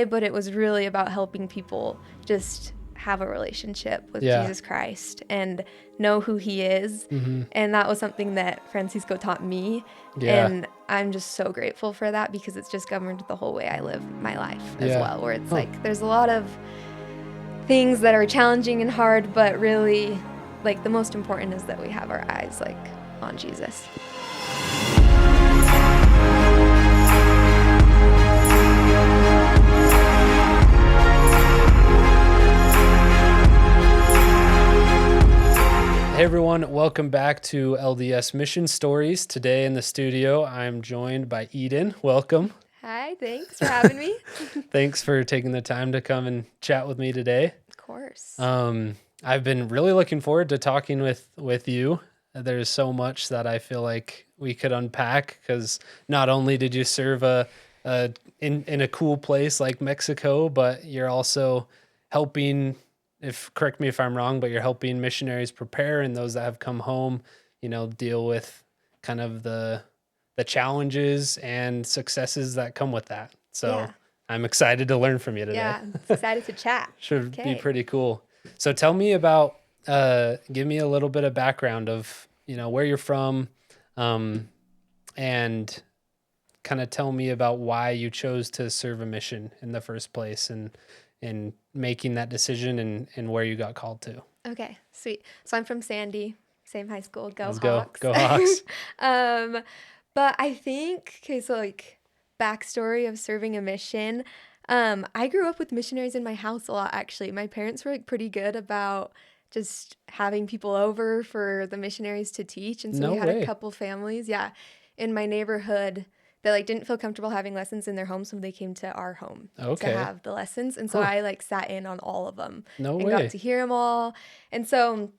but it was really about helping people just have a relationship with Jesus Christ and know who he is. And that was something that Francisco taught me. And I'm just so grateful for that, because it's just governed the whole way I live my life as well, where it's like there's a lot of things that are challenging and hard, but really like the most important is that we have our eyes like on Jesus. Hey everyone, welcome back to LDS Mission Stories. Today in the studio, I'm joined by Eden. Welcome. Hi, thanks for having me. Thanks for taking the time to come and chat with me today. Of course. I've been really looking forward to talking with you. There's so much that I feel like we could unpack, because not only did you serve in a cool place like Mexico, but you're also helping, correct me if I'm wrong, but you're helping missionaries prepare and those that have come home, deal with kind of the challenges and successes that come with that. So I'm excited to learn from you today. Yeah, I'm excited to chat. Should be pretty cool. So tell me about, give me a little bit of background of, where you're from, and kind of tell me about why you chose to serve a mission in the first place, and making that decision and where you got called to. Okay, sweet. So I'm from Sandy, same high school. Go Let's Hawks. Go Hawks. But I think, so like backstory of serving a mission. I grew up with missionaries in my house a lot, actually. My parents were like pretty good about just having people over for the missionaries to teach. And so we had a couple families, in my neighborhood that like didn't feel comfortable having lessons in their home, so they came to our home to have the lessons. And so I like sat in on all of them got to hear them all. And so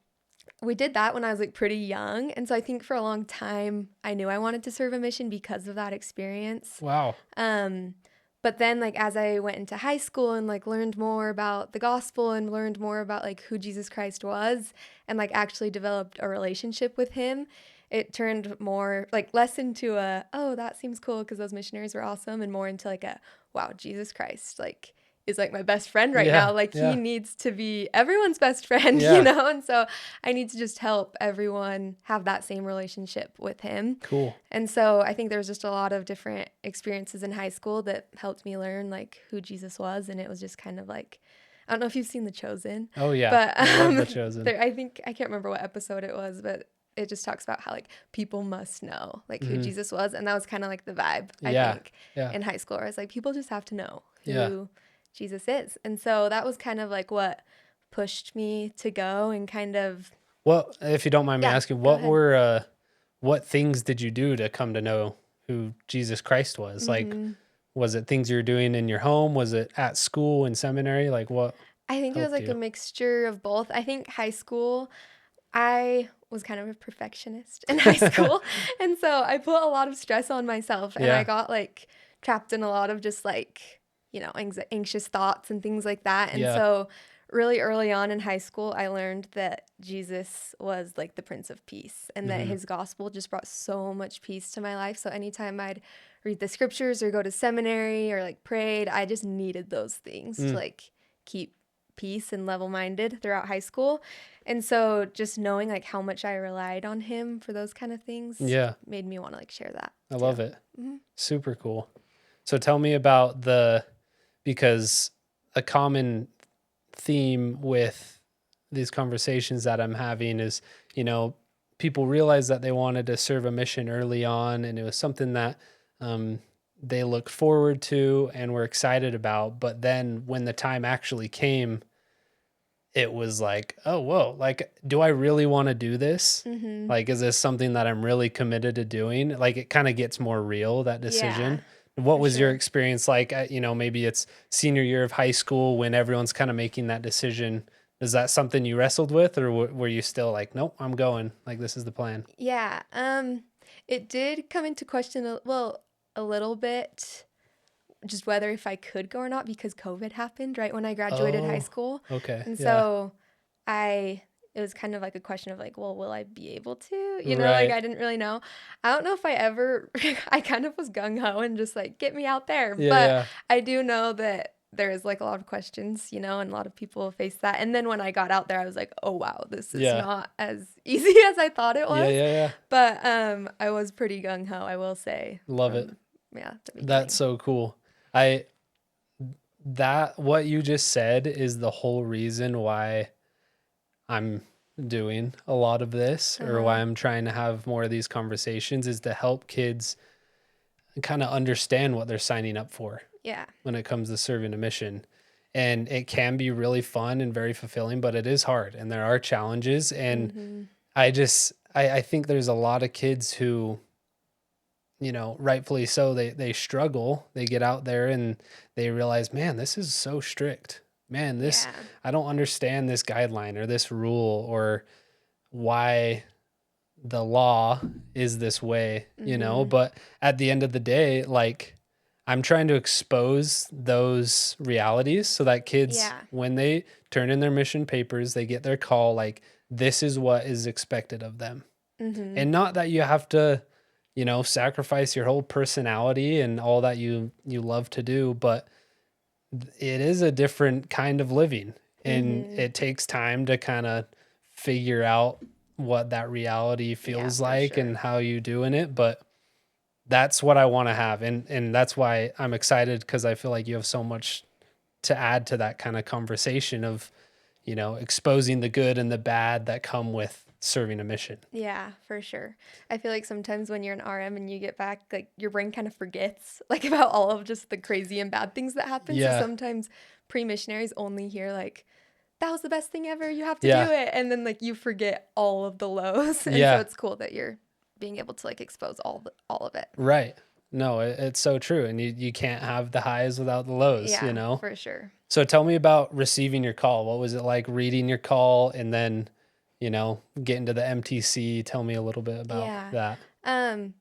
we did that when I was like pretty young. And so I think for a long time I knew I wanted to serve a mission because of that experience. Wow. But then like as I went into high school and like learned more about the gospel and learned more about like who Jesus Christ was and like actually developed a relationship with him, it turned more like less into a, oh, that seems cool because those missionaries were awesome, and more into like a, wow, Jesus Christ like is like my best friend right now. Like he needs to be everyone's best friend, and so I need to just help everyone have that same relationship with him. Cool. And so I think there's just a lot of different experiences in high school that helped me learn like who Jesus was, and it was just kind of like, I don't know if you've seen The Chosen. Oh yeah, but I love The Chosen. I think I can't remember what episode it was, but it just talks about how like people must know like who Jesus was, and that was kind of like the vibe I think in high school. Where it's like people just have to know who Jesus is, and so that was kind of like what pushed me to go and kind of. Well, if you don't mind me asking, what things did you do to come to know who Jesus Christ was? Like, was it things you were doing in your home? Was it at school and seminary? Like what? I think it was like a mixture of both. I think high school, I was kind of a perfectionist in high school. And so I put a lot of stress on myself, and I got like trapped in a lot of just like, anxious thoughts and things like that. And so really early on in high school, I learned that Jesus was like the Prince of Peace, and that his gospel just brought so much peace to my life. So anytime I'd read the scriptures or go to seminary or like prayed, I just needed those things to like keep peace and level-minded throughout high school. And so just knowing like how much I relied on him for those kind of things made me want to like share that. I love it. Super cool. So tell me about because a common theme with these conversations that I'm having is, people realize that they wanted to serve a mission early on, and it was something that they looked forward to and were excited about. But then when the time actually came, it was like, oh, whoa, like, do I really want to do this? Like, is this something that I'm really committed to doing? Like, it kind of gets more real, that decision. What was your experience like? Maybe it's senior year of high school when everyone's kind of making that decision. Is that something you wrestled with, or were you still like, nope, I'm going, like, this is the plan? Yeah. It did come into question, a little bit, just whether if I could go or not, because COVID happened right when I graduated high school. Okay. And so it was kind of like a question of like, well, will I be able to, like I didn't really know. I don't know if I ever, I kind of was gung ho and just like, get me out there. But I do know that there is like a lot of questions, and a lot of people face that. And then when I got out there, I was like, oh wow, this is Yeah. not as easy as I thought it Yeah, was. yeah, yeah. But I was pretty gung ho, I will say, Love it. from the That's beginning. so cool. That what you just said is the whole reason why I'm doing a lot of this, or why I'm trying to have more of these conversations, is to help kids kind of understand what they're signing up for. Yeah. When it comes to serving a mission. And it can be really fun and very fulfilling, but it is hard and there are challenges. And I think there's a lot of kids who, rightfully so, they struggle. They get out there and they realize, man, this is so strict. Man, I don't understand this guideline or this rule, or why the law is this way, but at the end of the day, like, I'm trying to expose those realities so that kids, when they turn in their mission papers, they get their call, like, this is what is expected of them. And not that you have to, sacrifice your whole personality and all that you love to do, but it is a different kind of living, and it takes time to kind of figure out what that reality feels like and how you doing it. But that's what I want to have. And that's why I'm excited, because I feel like you have so much to add to that kind of conversation of, exposing the good and the bad that come with serving a mission. Yeah, for sure. I feel like sometimes when you're an RM and you get back, like your brain kind of forgets like about all of just the crazy and bad things that happen. So sometimes pre-missionaries only hear like, that was the best thing ever, you have to do it. And then like you forget all of the lows. And so it's cool that you're being able to like expose all of it. Right. No, it's so true. And you can't have the highs without the lows, For sure. So tell me about receiving your call. What was it like reading your call and then, getting to the MTC? Tell me a little bit about that.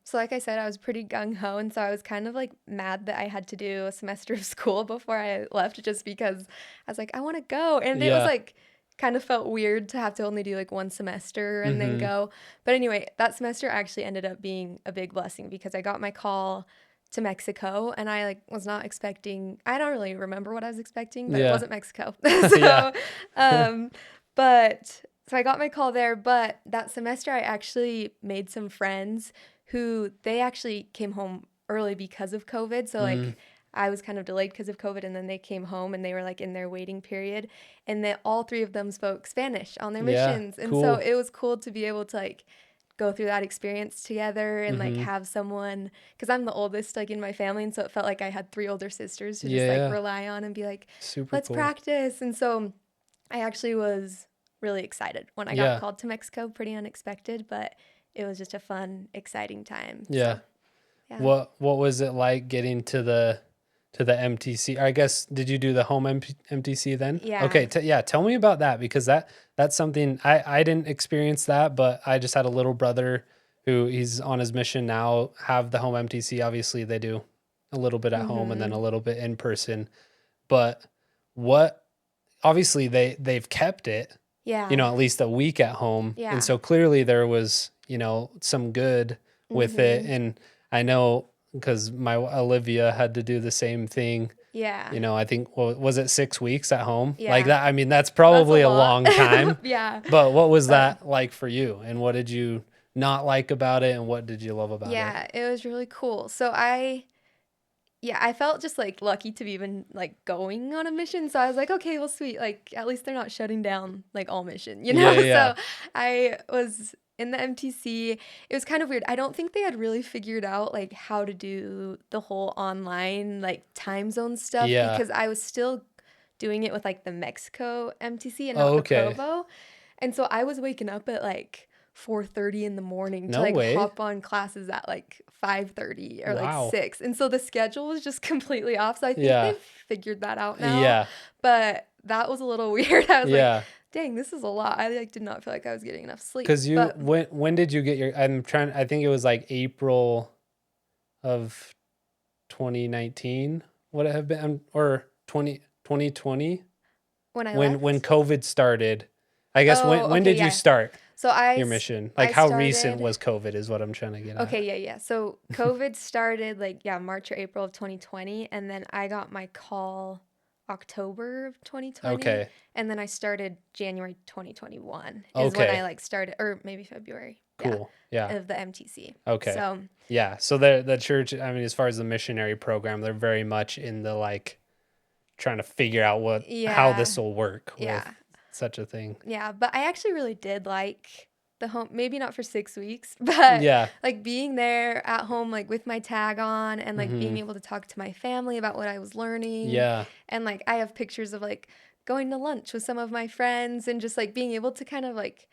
So like I said, I was pretty gung-ho, and so I was kind of like mad that I had to do a semester of school before I left, just because I was like, I want to go. And it was like kind of felt weird to have to only do like one semester and then go. But anyway, that semester actually ended up being a big blessing, because I got my call to Mexico, and I like was not expecting, I don't really remember what I was expecting, but it wasn't Mexico. So I got my call there, but that semester I actually made some friends who they actually came home early because of COVID. So like I was kind of delayed because of COVID, and then they came home and they were like in their waiting period, and all three of them spoke Spanish on their missions. And so it was cool to be able to like go through that experience together and like have someone, because I'm the oldest like in my family, and so it felt like I had three older sisters to just like rely on and be like, let's practice. And so I actually was really excited when I got called to Mexico. Pretty unexpected, but it was just a fun, exciting time. So, What was it like getting to the MTC? I guess, did you do the home MTC then? Yeah. Okay. Tell me about that, because that's something I didn't experience that, but I just had a little brother who he's on his mission now, have the home MTC. Obviously they do a little bit at home and then a little bit in person, but obviously they've kept it, at least a week at home. And so clearly there was, some good with it. And I know, because my Olivia had to do the same thing. I think, was it 6 weeks at home? Like that. I mean, that's probably a long time. But what was that like for you? And what did you not like about it? And what did you love about it? It was really cool. So I felt just like lucky to be even like going on a mission. So I was like, okay, well, sweet. Like at least they're not shutting down like all mission, So I was in the MTC. It was kind of weird. I don't think they had really figured out like how to do the whole online like time zone stuff, because I was still doing it with like the Mexico MTC and not the Provo. And so I was waking up at like 4:30 in the morning to like hop on classes at like 5:30 or like 6. And so the schedule was just completely off. So I think they've figured that out now. But that was a little weird. I was like, dang, this is a lot. I like did not feel like I was getting enough sleep. Because when did you get your, I think it was like April of 2019, would it have been, or 2020? When COVID started. I guess when did you start your mission? Like how recent was COVID is what I'm trying to get at. Okay, so COVID started like March or April of 2020, and then I got my call October of 2020. Okay. And then I started January 2021 is when I Okay. like started, or maybe February. Yeah. Cool. Yeah. Of the MTC. Okay. So, Yeah. So the church, I mean, as far as the missionary program, they're very much in the like trying to figure out how yeah. this will work with Yeah. such a thing. Yeah, but I actually really did like the home, maybe not for 6 weeks, but Yeah. like being there at home, like with my tag on and like being Mm-hmm. able to talk to my family about what I was learning. Yeah. And like I have pictures of like going to lunch with some of my friends and just like being able to kind of like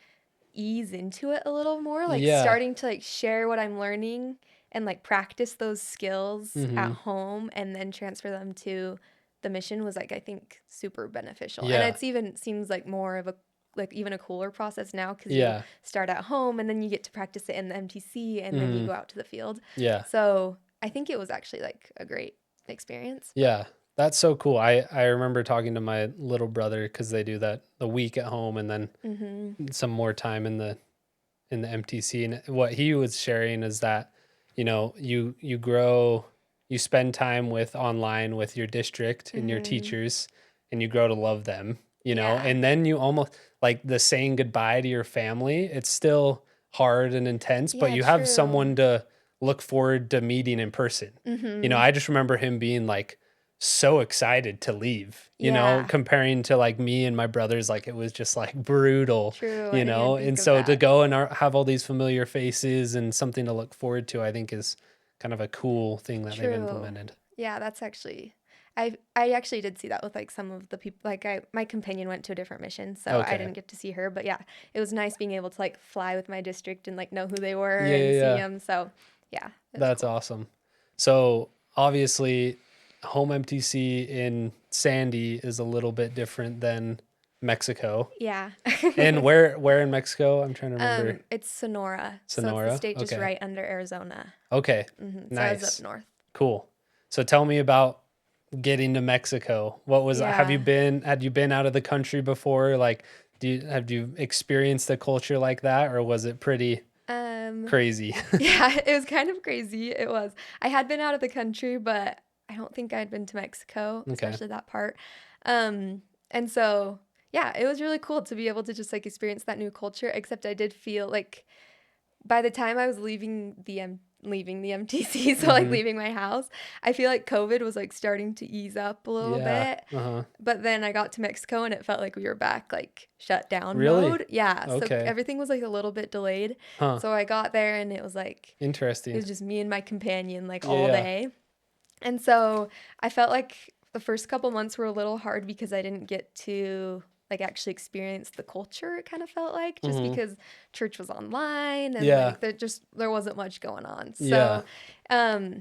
ease into it a little more, like Yeah. starting to like share what I'm learning and like practice those skills at Mm-hmm. home and then transfer them to the mission was like I think super beneficial. And Yeah. it's even seems like more of a like even a cooler process now because you Yeah. start at home and then you get to practice it in the MTC and then you Mm-hmm. go out to the field. Yeah. So I think it was actually like a great experience. But Yeah. That's so cool. I remember talking to my little brother because they do that the week at home and then mm-hmm. some more time in the MTC. And what he was sharing is that, you grow, you spend time with online with your district and your Mm-hmm. teachers, and you grow to love them, Yeah. and then you almost like the saying goodbye to your family. It's still hard and intense, but Yeah, you have true. someone to look forward to meeting in person. Mm-hmm. I just remember him being like so excited to leave, Yeah. comparing to like me and my brothers, like it was just like brutal, True. I didn't even and think of so to that. go and have all these familiar faces and something to look forward to, I think is kind of a cool thing that they've True. implemented. Yeah, that's actually I actually did see that with like some of the people like my companion went to a different mission, so I Okay. didn't get to see her, but yeah, it was nice being able to like fly with my district and like know who they were Yeah, yeah, and see yeah. them. So, yeah, it was That's cool. awesome. So obviously, home MTC in Sandy is a little bit different than Mexico. Yeah. And where in Mexico? I'm trying to remember. It's Sonora. So it's the Sonora. state just Okay. right under Arizona. Okay. So I was up Nice. north. Cool. So tell me about getting to Mexico. What was Yeah. had you been out of the country before? Like have you experienced a culture like that, or was it pretty Um crazy? Yeah, it was kind of crazy. It was. I had been out of the country, but I don't think I'd been to Mexico, Okay. especially that part. And so, yeah, it was really cool to be able to just like experience that new culture, except I did feel like by the time I was leaving the MTC, so like Mhm. leaving my house, I feel like COVID was like starting to ease up a little Yeah. bit. Uh-huh. But then I got to Mexico and it felt like we were back like shut down Really? mode. Yeah, so Okay. everything was like a little bit delayed. Huh. So I got there and it was like it Interesting. was just me and my companion like Yeah, all yeah. day. And so I felt like the first couple months were a little hard because I didn't get to like actually experience the culture, it kind of felt like, just Mhm. because church was online and Yeah. like there wasn't much going on. Yeah. So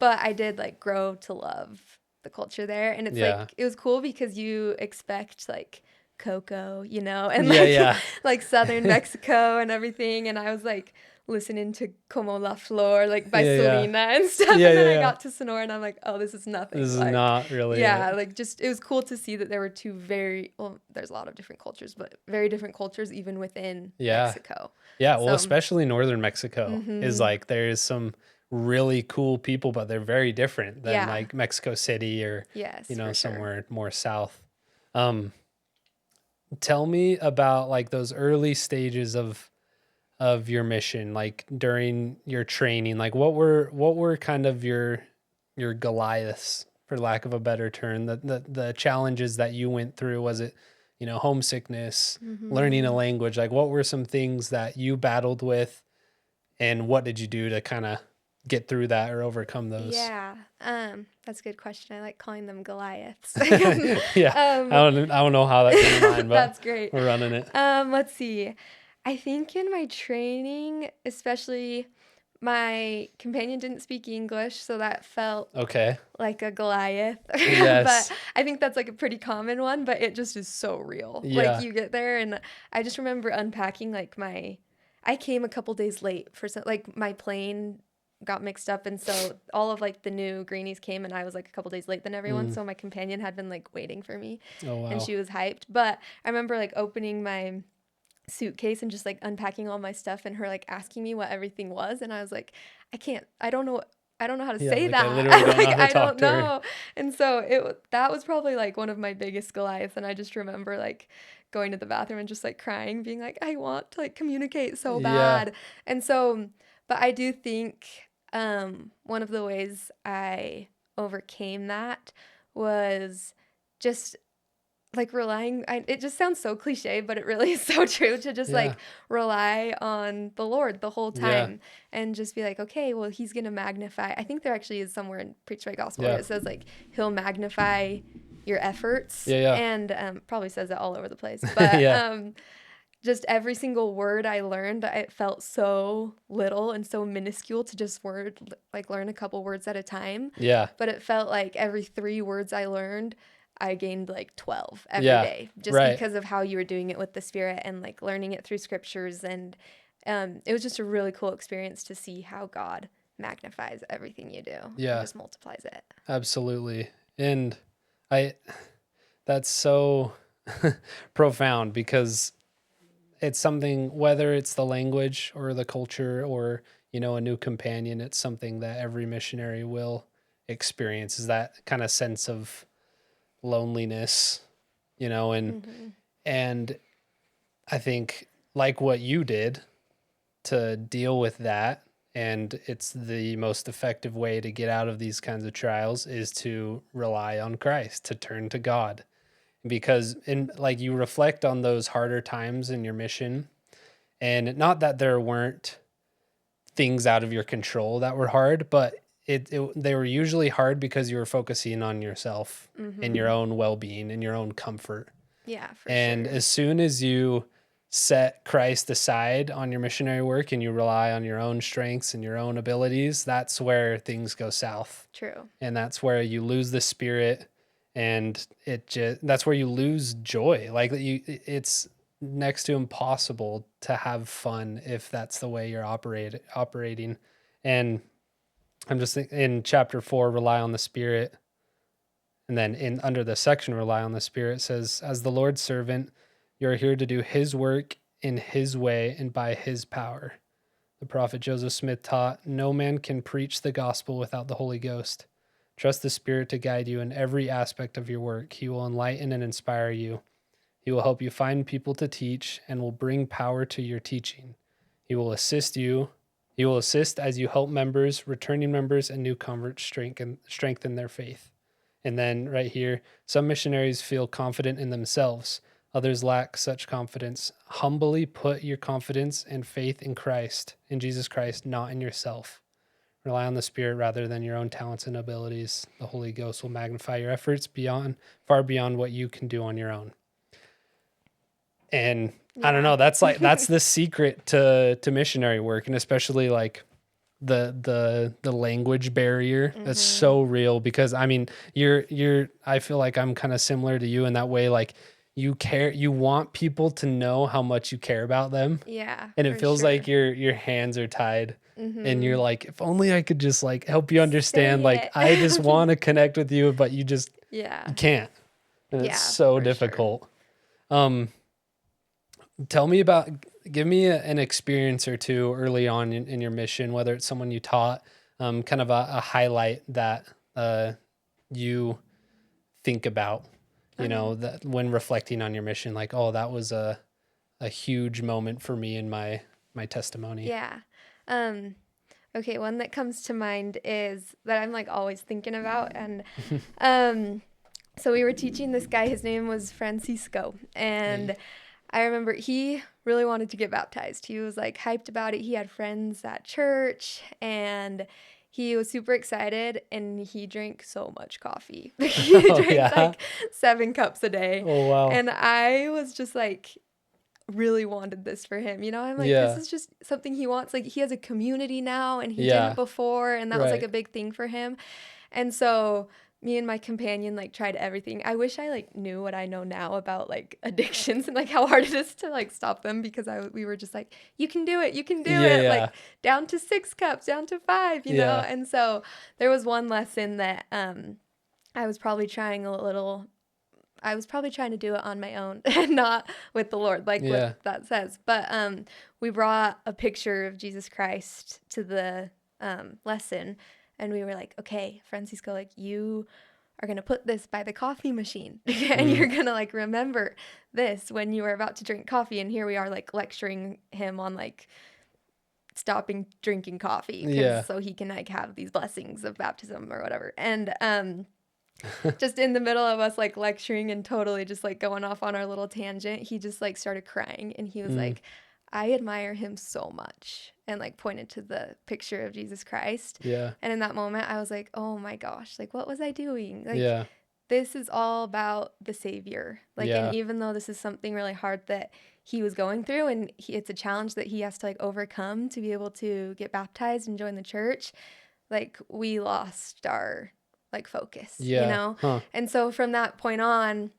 but I did like grow to love the culture there. And it's Yeah. like it was cool because you expect like cocoa, and Yeah, like yeah. like southern Mexico and everything. And I was like listening to Como La Flor, like by Yeah, yeah. Selena and stuff. Yeah, And then yeah, I yeah. got to Sonora and I'm like, oh, this is This nothing. is Like, not really yeah, it. like just it was cool to see that there were two there's a lot of different cultures, but very different cultures even within Yeah. Mexico. Yeah, well, So, especially northern Mexico is mm-hmm. like there's some really cool people, but they're very different than Yeah, like Mexico City or, yes, for sure. somewhere more south. Um, Tell me about like those early stages of your mission, like during your training. Like what were kind of your Goliaths, for lack of a better term, the challenges that you went through? Was it, homesickness, learning a Mm-hmm. language? Like what were some things that you battled with, and what did you do to kind of get through that or overcome those? Yeah, that's a good question. I like calling them Goliaths. Yeah. um, I don't know how that came to mind, but that's great. we're running it. Let's see. I think in my training, especially my companion didn't speak English, so that felt Okay. like a Goliath. But Yes. I think that's like a pretty common one, but it just is so real. Like Yeah. you get there and I just remember unpacking like I came a couple days late for some like my plane got mixed up and so all of like the new greenies came and I was like a couple days late than everyone. Mm. So my companion had been like waiting for me Oh and wow. she was hyped. But I remember like opening my suitcase and just like unpacking all my stuff and her like asking me what everything was and I was like I don't know I don't know how to Yeah, say like I that. literally don't know how Like, to I talk don't to her. know. And so that was probably like one of my biggest Goliaths. And I just remember like going to the bathroom and just like crying, being like, I want to like communicate so Yeah. bad. And so, but I do think one of the ways I overcame that was just like relying it just sounds so cliche, but it really is so true to just Yeah. like rely on the Lord the whole Yeah. time and just be like, okay, well, he's gonna magnify. I think there actually is somewhere in Preach My Gospel where Yeah. it says like he'll magnify your efforts, Yeah. and probably says it all over the place, but Yeah. just every single word I learned, it felt so little and so minuscule to just learn a couple words at a time. Yeah. But it felt like every 3 words I learned, I gained like 12 every Yeah. day just Right. because of how you were doing it with the Spirit and like learning it through scriptures. And it was just a really cool experience to see how God magnifies everything you do and Yeah. just multiplies it. Absolutely. And I that's so profound because it's something, whether it's the language or the culture or, a new companion, it's something that every missionary will experience, is that kind of sense of loneliness, and Mm-hmm. and I think, like what you did to deal with that, and it's the most effective way to get out of these kinds of trials, is to rely on Christ, to turn to God. Because you reflect on those harder times in your mission, and not that there weren't things out of your control that were hard, but they were usually hard because you were focusing on yourself and your Mm-hmm. own well-being and your own comfort. Yeah, for And sure. as soon as you set Christ aside on your missionary work and you rely on your own strengths and your own abilities, that's where things go south. True. And that's where you lose the Spirit, and that's where you lose joy. It's next to impossible to have fun if that's the way you're operating. And I'm just thinking, in chapter 4, rely on the Spirit. And then under the section, rely on the Spirit, says, as the Lord's servant, you're here to do his work in his way and by his power. The prophet Joseph Smith taught, no man can preach the gospel without the Holy Ghost. Trust the Spirit to guide you in every aspect of your work. He will enlighten and inspire you. He will help you find people to teach and will bring power to your teaching. He will assist you. He will assist as you help members, returning members, and new converts strengthen their faith. And then right here, some missionaries feel confident in themselves. Others lack such confidence. Humbly put your confidence and faith in Christ, in Jesus Christ, not in yourself. Rely on the Spirit rather than your own talents and abilities. The Holy Ghost will magnify your efforts far beyond what you can do on your own. And I don't Yeah. know, that's the secret to missionary work, and especially like the language barrier that's Mm-hmm. so real, because I mean, I feel like I'm kind of similar to you in that way. Like, you want people to know how much you care about them, Yeah, and it for feels like sure. your hands are tied, and you're Mm-hmm. like, if only I could just like help you understand, like Say I just it. want to connect with you, but you Yeah. can't, and it's Yeah, so for sure. difficult. um give me an experience or two early on in your mission, whether it's someone you taught, kind of a highlight that you think about, Okay. that when reflecting on your mission, like, oh, that was a huge moment for me in my testimony. Yeah. Um, okay, one that comes to mind is that I'm like always thinking about, and um so we were teaching this guy, his name was Francisco, Hey. and I remember he really wanted to get baptized. He was like hyped about it. He had friends at church and he was super excited, and he drank so much coffee. He Oh drank yeah. like 7 cups a day. Oh wow. And I was just like, really wanted this for him. I'm like, this Yeah. is just something he wants. Like, he has a community now and he didn't Yeah. before. And that was like Right. a big thing for him. And so me and my companion like tried everything. I wish I like knew what I know now about like addictions and like how hard it is to like stop them, because we were just like, you can do it, you can do Yeah. it, Yeah. like down to 6 cups, down to 5. Yeah. And so there was one lesson that I was probably trying to do it on my own and not with the Lord, like what Yeah. that says. But we brought a picture of Jesus Christ to the lesson, And we were like, okay, Francisco, like you are going to put this by the coffee machine and you're going to like remember this when you are about to drink coffee. And here we are like lecturing him on like stopping drinking coffee so he can like have these blessings of baptism or whatever. And just in the middle of us like lecturing and totally just like going off on our little tangent, he just like started crying and he was like, I admire him so much, and like pointed to the picture of Jesus Christ. Yeah. And in that moment I was like, oh my gosh, like what was I doing? Like this is all about the Savior. Like, and even though this is something really hard that he was going through and it's a challenge that he has to like overcome to be able to get baptized and join the church, like we lost our like focus, you know? And so from that point on,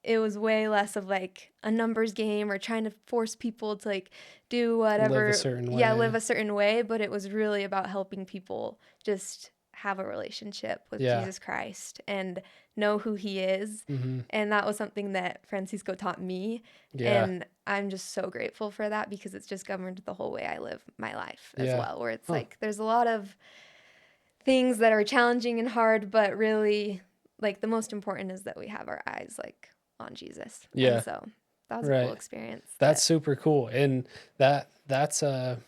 it was way less of like a numbers game or trying to force people to like do whatever. Live a certain way. Yeah, live a certain way. But it was really about helping people just have a relationship with Jesus Christ and know who he is. And that was something that Francisco taught me. And I'm just so grateful for that because it's just governed the whole way I live my life as well, where it's like there's a lot of things that are challenging and hard, but really like the most important is that we have our eyes like on Jesus. And so that was a cool experience. That's super cool. And that's a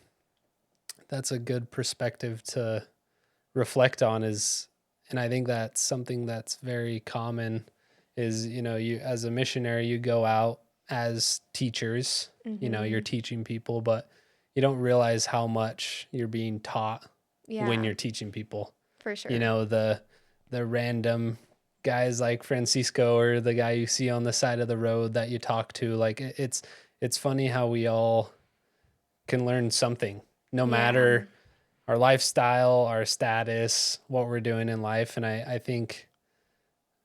good perspective to reflect on and I think that's something that's very common is, you know, you as a missionary, you go out as teachers, you know, you're teaching people, but you don't realize how much you're being taught when you're teaching people. For sure. You know, the random guys like Francisco or the guy you see on the side of the road that you talk to, like it's funny how we all can learn something no matter our lifestyle, our status, what we're doing in life. And I think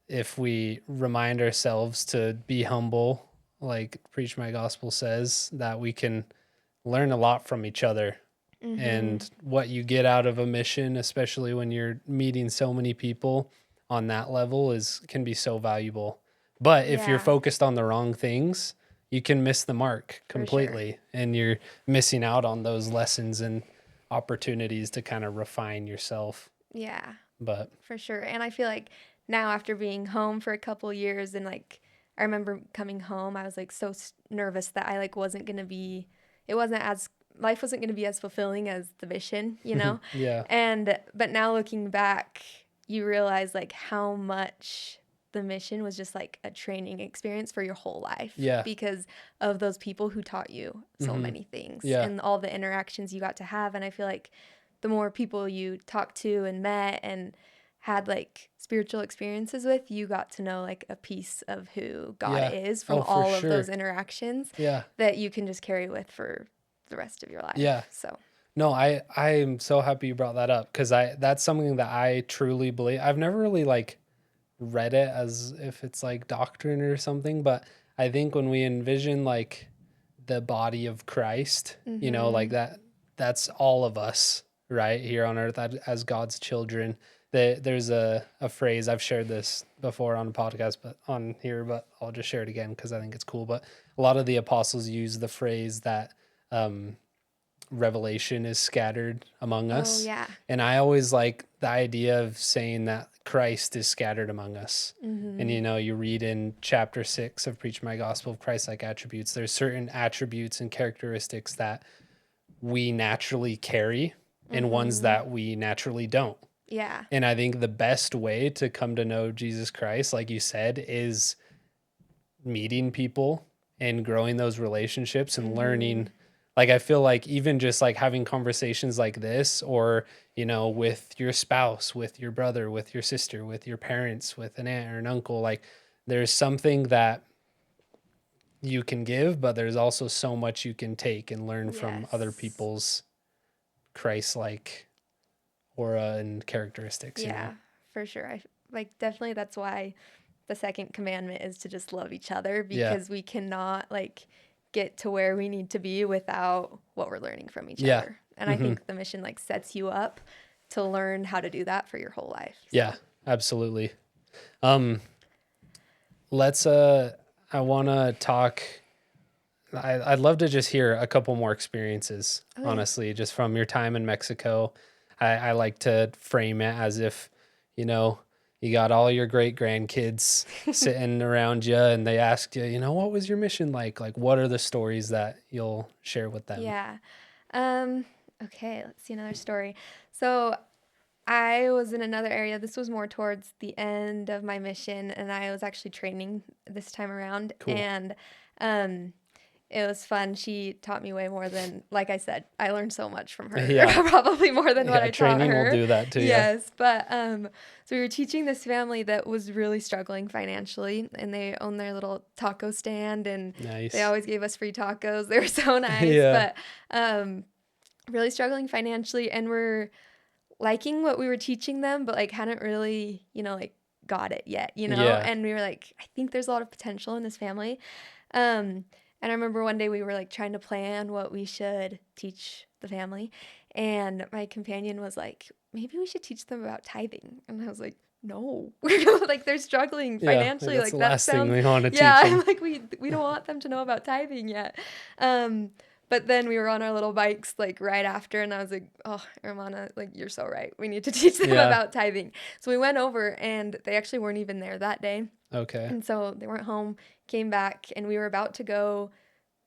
if we remind ourselves to be humble, like Preach My Gospel says, that we can learn a lot from each other. And what you get out of a mission, especially when you're meeting so many people on that level, can be so valuable. But if you're focused on the wrong things, you can miss the mark completely, and you're missing out on those lessons and opportunities to kind of refine yourself. Yeah. But for sure. And I feel like now after being home for a couple of years and like I remember coming home, I was like so nervous that I like wasn't going to be, life wasn't going to be as fulfilling as the mission, you know? But now looking back, you realize like how much the mission was just like a training experience for your whole life. Because of those people who taught you so many things and all the interactions you got to have. And I feel like the more people you talked to and met and had like spiritual experiences with, you got to know like a piece of who God is from all of those interactions that you can just carry with for the rest of your life. So no, I am so happy you brought that up because that's something that I truly believe. I've never really like read it as if it's like doctrine or something, but I think when we envision like the body of Christ, you know, like that's all of us right here on earth as God's children. There's a phrase, I've shared this before on a podcast, but I'll just share it again because I think it's cool. But a lot of the apostles use the phrase that revelation is scattered among us. And I always like the idea of saying that Christ is scattered among us. And, you know, you read in chapter 6 of Preach My Gospel of Christ-like attributes, there's certain attributes and characteristics that we naturally carry and ones that we naturally don't. And I think the best way to come to know Jesus Christ, like you said, is meeting people and growing those relationships and learning. Like, I feel like even just like having conversations like this, or, you know, with your spouse, with your brother, with your sister, with your parents, with an aunt or an uncle, like there's something that you can give, but there's also so much you can take and learn from other people's Christ-like aura and characteristics. You know? For sure. I like definitely that's why the second commandment is to just love each other, because we cannot like get to where we need to be without what we're learning from each other. And I think the mission like sets you up to learn how to do that for your whole life. So. Yeah, absolutely. I want to talk. I'd love to just hear a couple more experiences, honestly, just from your time in Mexico. I like to frame it as if, you know, you got all your great grandkids sitting around you and they ask you, what was your mission like? Like, what are the stories that you'll share with them? Yeah. Um, okay, let's see another story. So I was in another area. This was more towards the end of my mission, and I was actually training this time around. Cool. And um, it was fun. She taught me way more than, like I said, I learned so much from her, Yeah. probably more than what Yeah. I taught Training will her. do that to you. Yes, but so we were teaching this family that was really struggling financially, and they own their little taco stand, and they Nice. always gave us free tacos. They were so nice, Yeah. but really struggling financially, and we're liking what we were teaching them, but like hadn't really, like got it yet, Yeah. And we were like, I think there's a lot of potential in this family. Um, and I remember one day we were like trying to plan what we should teach the family, and my companion was like, maybe we should teach them about tithing, and I was like, no, like they're struggling Yeah. Like, financially, that's the like that last thing sounds, we want to yeah. teach I'm them. like, we don't want them to know about tithing yet. um but then we were on our little bikes like right after, and I was like, oh, Romana, like you're so right. We need to teach them Yeah. about tithing. So we went over, and they actually weren't even there that day. Okay. And so they weren't home, came back, and we were about to go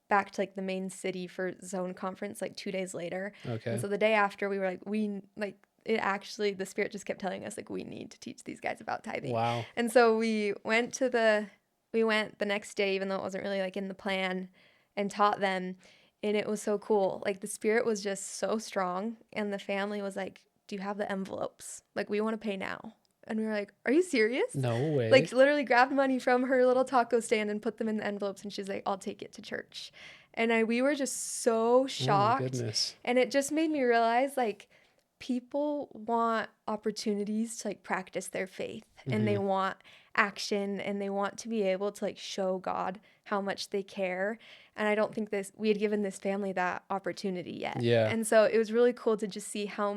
back to like the main city for zone conference like 2 days later. And Okay. so the day after, we were like, it actually, the spirit just kept telling us like we need to teach these guys about tithing. Wow. And so we went the next day, even though it wasn't really like in the plan, and taught them. And it was so cool. Like the spirit was just so strong, and the family was like, do you have the envelopes? Like we want to pay now. And we were like, are you serious? No way. Like literally grabbed money from her little taco stand and put them in the envelopes, and she's like, I'll take it to church. And we were just so Oh my shocked, goodness. and it just made me realize like people want opportunities to like practice their faith, and they Mm-hmm. want action, and they want to be able to like show God how much they care. And I don't think we had given this family that opportunity yet. Yeah. And so it was really cool to just see how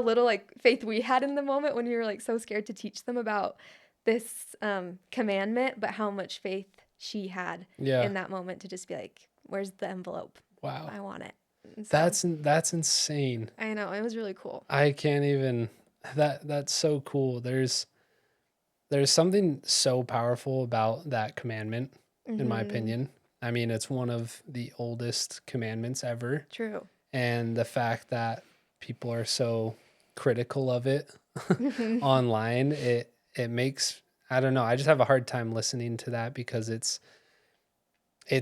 little like faith we had in the moment when we were like so scared to teach them about this commandment, but how much faith she had Yeah. in that moment to just be like, where's the envelope? Wow. I want it. And so That's insane. I know, it was really cool. I can't even that's so cool. There's something so powerful about that commandment, in my Mm-hmm. opinion. I mean, it's one of the oldest commandments ever. True. And the fact that people are so critical of it online, it makes, I don't know, I just have a hard time listening to that because it's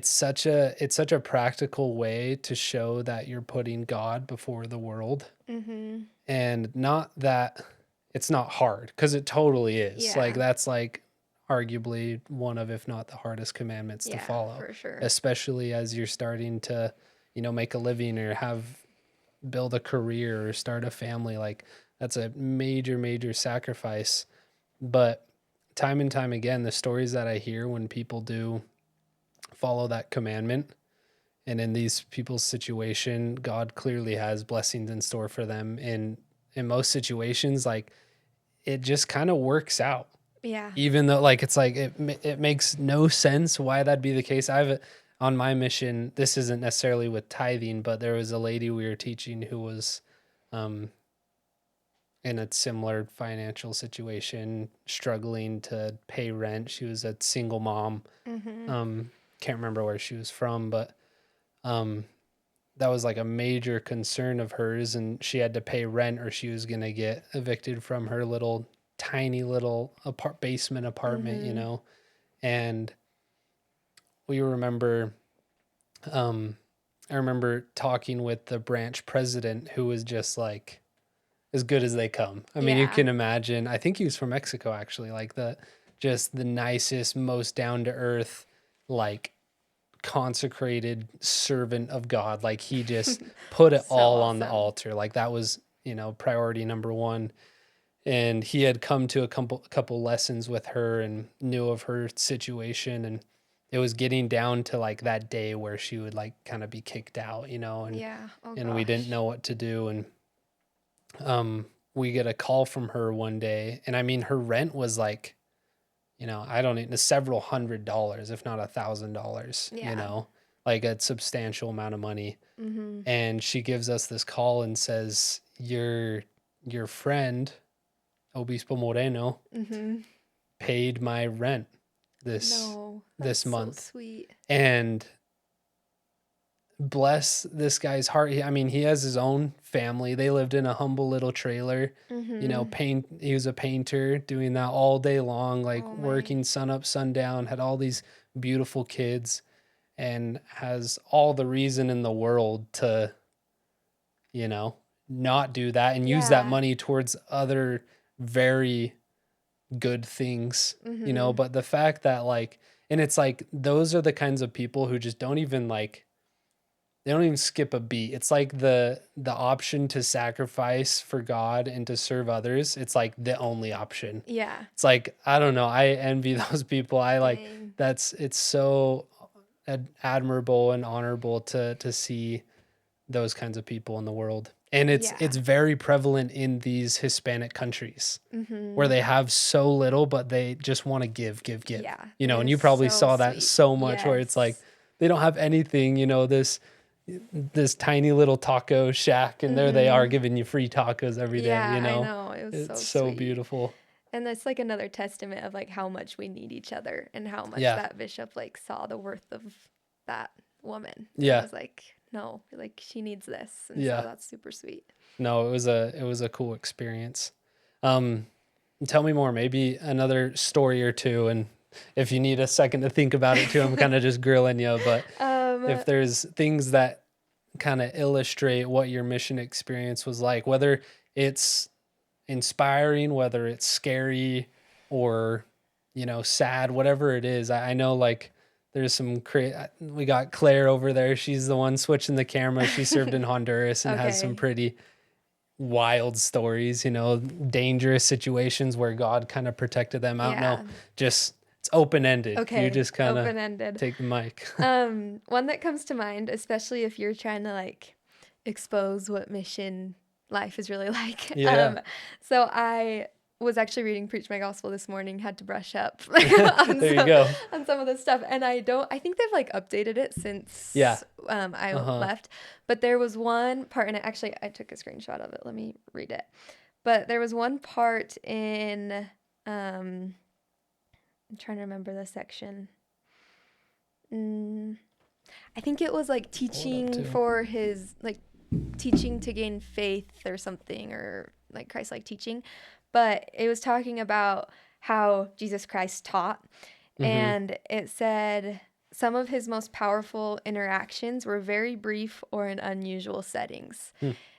such a practical way to show that you're putting God before the world. Mm-hmm. And not that it's not hard, because it totally is. Like Yeah. that's like arguably one of, if not the hardest commandments to Yeah, follow, for sure. especially as you're starting to, make a living or build a career or start a family. Like that's a major, major sacrifice. But time and time again, the stories that I hear when people do follow that commandment, and in these people's situation, God clearly has blessings in store for them. In most situations, like it just kind of works out, Yeah. even though like it's like it makes no sense why that'd be the case. I've on my mission, this isn't necessarily with tithing, but there was a lady we were teaching who was um, in a similar financial situation, struggling to pay rent. She was a single mom. Mm-hmm. Can't remember where she was from, but um, that was like a major concern of hers, and she had to pay rent or she was going to get evicted from her little tiny little basement apartment, Mm-hmm. and we remember I remember talking with the branch president, who was just like as good as they come. I mean, you Yeah. can imagine, I think he was from Mexico actually, like just the nicest, most down to earth, like consecrated servant of God. Like he just put it So all on the awesome. altar. Like that was, priority number one. And he had come to a couple lessons with her and knew of her situation, and it was getting down to like that day where she would like kind of be kicked out, and Yeah. Oh and we didn't gosh. know what to do. And we get a call from her one day, and I mean her rent was like, I don't know, several $100s, if not $1,000, Yeah. like a substantial amount of money. And she gives us this call and says, your friend, Obispo Moreno, paid my rent this month. So sweet. And bless this guy's heart. I mean, he has his own family. They lived in a humble little trailer. You know, he was a painter, doing that all day long, like working sun up, sundown, had all these beautiful kids, and has all the reason in the world to, you know, not do that and use that money towards other very good things, you know. But the fact that, like, and it's like, those are the kinds of people who just don't even, like, they don't even skip a beat. It's like the option to sacrifice for God and to serve others. It's like the only option. Yeah. It's like, I don't know. I envy those people. I like, it's so admirable and honorable to see those kinds of people in the world. And it's very prevalent in these Hispanic countries where they have so little, but they just want to give. Yeah. You know, and you probably saw that so much where it's like, they don't have anything, you know, this tiny little taco shack, and there they are giving you free tacos every day, you know. I know. It was it's so so beautiful. And that's like another testament of like how much we need each other and how much that bishop like saw the worth of that woman. Yeah. I was like, no, like she needs this. And so that's super sweet. No, it was a cool experience. Tell me more, maybe another story or two, and if you need a second to think about it too, I'm kind of just grilling you, but if there's things that kind of illustrate what your mission experience was like, whether it's inspiring, whether it's scary, or, you know, sad, whatever it is. I know, like, there's some we got Claire over there. She's the one switching the camera. She served in Honduras and has some pretty wild stories, you know, dangerous situations where God kind of protected them. I don't know. Just, it's open-ended. Okay. You just kind of take the mic. One that comes to mind, especially if you're trying to like expose what mission life is really like. So I was actually reading Preach My Gospel this morning, had to brush up on some of this stuff. And I think they've like updated it since I left. But there was one part, and I took a screenshot of it. Let me read it. But there was one part in, I'm trying to remember the section. I think it was like teaching for his, like teaching to gain faith or something, or like Christ-like teaching. But it was talking about how Jesus Christ taught. And it said some of his most powerful interactions were very brief or in unusual settings.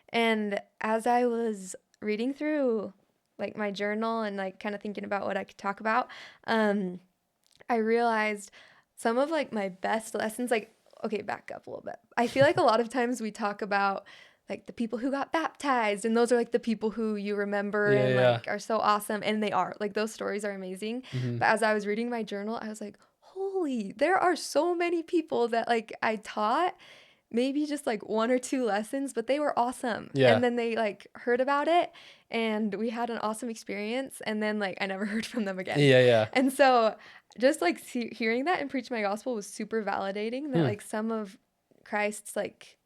And as I was reading through like my journal and like kind of thinking about what I could talk about, I realized some of like my best lessons, like, okay, back up a little bit. I feel like a lot of times we talk about like the people who got baptized, and those are like the people who you remember and like are so awesome. And they are, like, those stories are amazing. But as I was reading my journal, I was like, holy, there are so many people that like I taught maybe just like one or two lessons, but they were awesome. And then they like heard about it and we had an awesome experience. And then like I never heard from them again. And so just like hearing that and Preach My Gospel was super validating that like some of Christ's like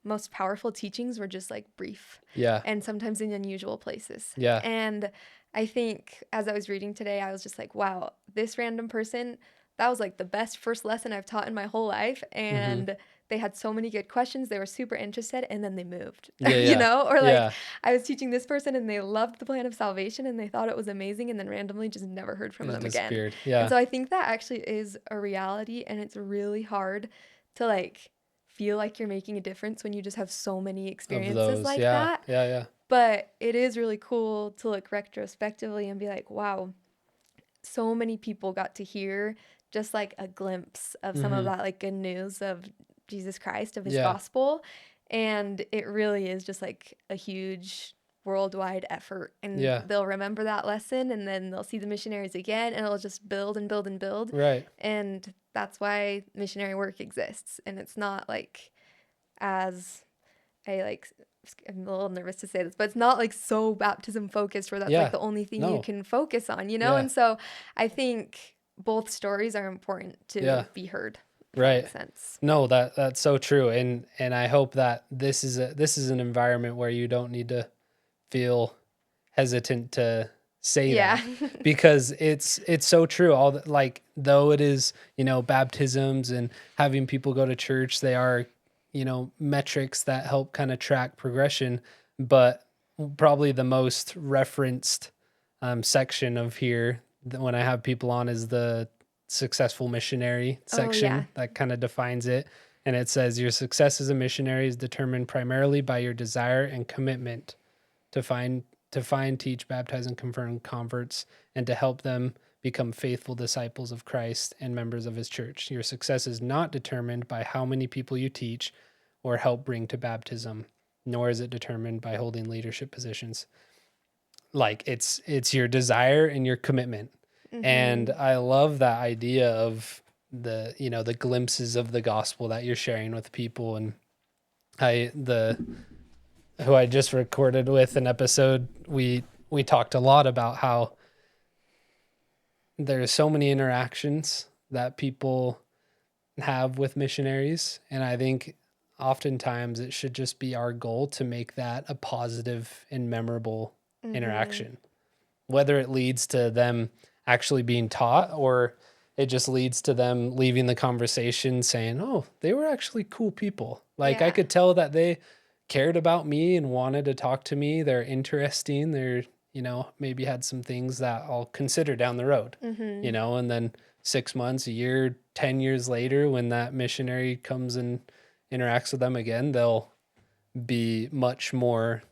most powerful teachings were just like brief. And sometimes in unusual places. And I think as I was reading today, I was just like, wow, this random person, that was like the best first lesson I've taught in my whole life. And they had so many good questions. They were super interested, and then they moved, you know? Or like I was teaching this person and they loved the plan of salvation and they thought it was amazing, and then randomly just never heard from them again. And so I think that actually is a reality, and it's really hard to like feel like you're making a difference when you just have so many experiences like that. But it is really cool to look retrospectively and be like, wow, so many people got to hear just like a glimpse of some of that like good news of Jesus Christ, of his gospel. And it really is just like a huge worldwide effort. And they'll remember that lesson, and then they'll see the missionaries again, and it'll just build and build and build. And that's why missionary work exists. And it's not like, as I'm a little nervous to say this, but it's not like so baptism focused where that's like the only thing you can focus on, you know? And so I think both stories are important to be heard. if that Right. makes sense. No, that's so true. And I hope that this is an environment where you don't need to feel hesitant to say Yeah. that, because it's so true. All the, like, though it is, baptisms and having people go to church, they are, metrics that help kind of track progression, but probably the most referenced section of here when I have people on is the successful missionary Oh, yeah. section that kind of defines it. And it says your success as a missionary is determined primarily by your desire and commitment to find, teach, baptize, and confirm converts, and to help them become faithful disciples of Christ and members of his church. Your success is not determined by how many people you teach or help bring to baptism, nor is it determined by holding leadership positions. Like, it's your desire and your commitment. And Mm-hmm. I love that idea of the glimpses of the gospel that you're sharing with people. And the who I just recorded with an episode, we talked a lot about how there's so many interactions that people have with missionaries, and I think oftentimes it should just be our goal to make that a positive and memorable Mm-hmm. interaction, whether it leads to them actually being taught or it just leads to them leaving the conversation saying, "Oh, they were actually cool people. Like, I Yeah. could tell that they cared about me and wanted to talk to me. They're interesting. They're, maybe had some things that I'll consider down the road." Mm-hmm. And then 6 months, a year, 10 years later, when that missionary comes and interacts with them again, they'll be much more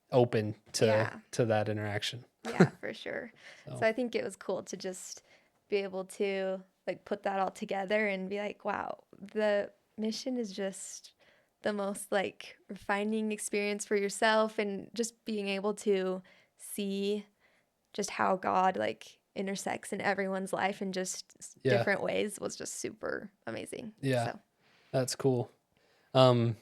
open to Yeah. that interaction. Yeah, for sure. So So I think it was cool to just be able to like put that all together and be like, wow, the mission is just the most like refining experience for yourself, and just being able to see just how God like intersects in everyone's life in just yeah, different ways was just super amazing. yeah, So, that's cool. Um,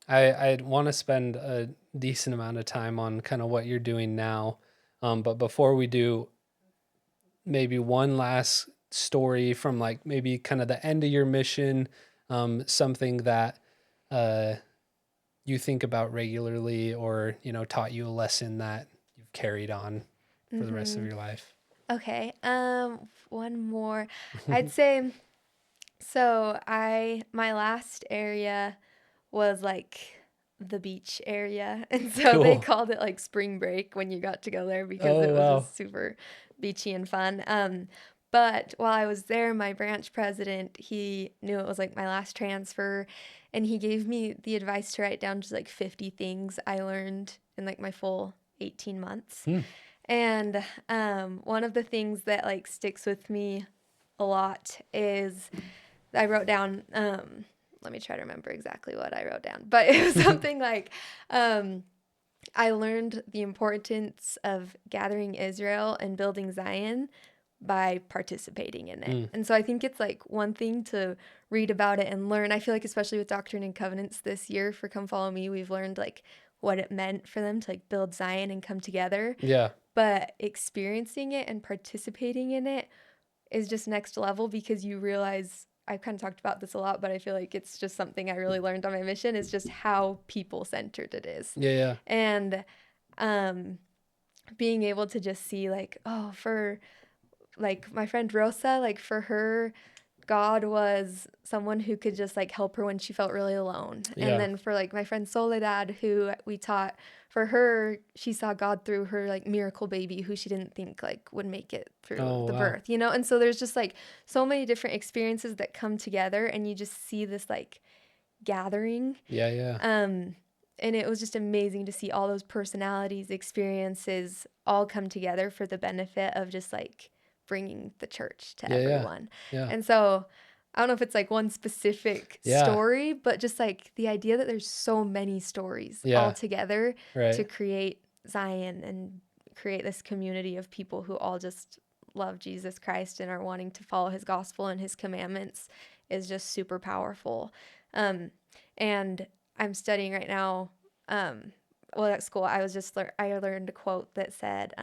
I want to spend a decent amount of time on kind of what you're doing now. But before we do, maybe one last story from, like, maybe kind of the end of your mission, something that uh, you think about regularly, or, taught you a lesson that you've carried on for the rest of mm-hmm. your life. Okay. One more. I'd say so my last area was like the beach area. And so they Cool. called it like spring break when you got to go there because Oh, it was wow. just super beachy and fun. But while I was there, my branch president, he knew it was like my last transfer, and he gave me the advice to write down just like 50 things I learned in like my full 18 months. Hmm. And one of the things that like sticks with me a lot is I wrote down, let me try to remember exactly what I wrote down, but it was something like, um, I learned the importance of gathering Israel and building Zion by participating in it. Mm. And so I think it's like one thing to read about it and learn. I feel like, especially with Doctrine and Covenants this year for Come Follow Me, we've learned like what it meant for them to like build Zion and come together. Yeah. But experiencing it and participating in it is just next level, because you realize, I've kind of talked about this a lot, but I feel like it's just something I really learned on my mission, is just how people centered it is. Yeah. Yeah. And um, being able to just see, like, oh, for like my friend Rosa, like for her, God was someone who could just like help her when she felt really alone. And Yeah. then for like my friend Soledad, who we taught, for her, she saw God through her like miracle baby who she didn't think like would make it through Oh, the wow. birth, you know? And so there's just like so many different experiences that come together, and you just see this like gathering. Yeah. Yeah. And it was just amazing to see all those personalities, experiences all come together for the benefit of just like bringing the church to Yeah. Yeah. everyone. Yeah. And so I don't know if it's like one specific Yeah. story, but just like the idea that there's so many stories all Yeah. together to Right. create Zion and create this community of people who all just love Jesus Christ and are wanting to follow his gospel and his commandments is just super powerful. Um, and I'm studying right now. Well, at school, I learned a quote that said,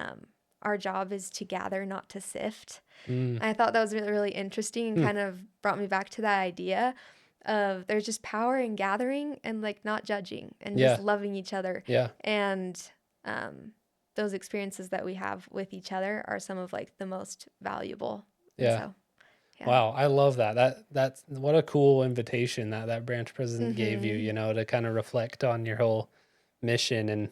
our job is to gather, not to sift. Mm. And I thought that was really, really interesting and Hmm. kind of brought me back to that idea of there's just power in gathering and like not judging and just Yeah. loving each other. Yeah. And those experiences that we have with each other are some of like the most valuable. And Yeah. so, yeah. Wow, I love that. That's what a cool invitation that branch president gave you, Mm-hmm. to kind of reflect on your whole mission. And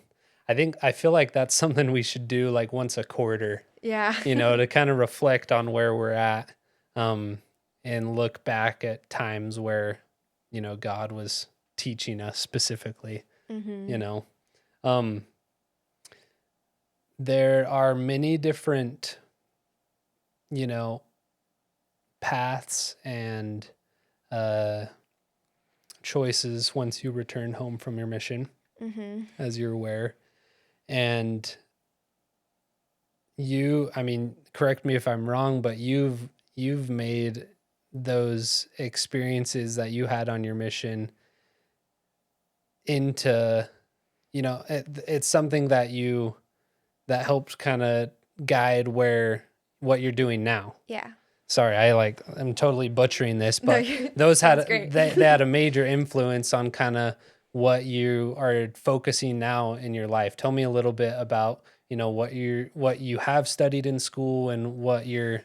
I feel like that's something we should do like once a quarter, Yeah. to kind of reflect on where we're at, and look back at times where, God was teaching us specifically, you Mm-hmm. know. Um, there are many different, you know, paths and uh, choices once you return home from your mission, Mm-hmm. as you're aware. And I mean, correct me if I'm wrong, but you've made those experiences that you had on your mission into, it's something that helped kind of guide what you're doing now. Yeah. Sorry, I'm totally butchering this, No, but those that's great. they had a major influence on kind of what you are focusing now in your life. Tell me a little bit about, what you have studied in school and what you're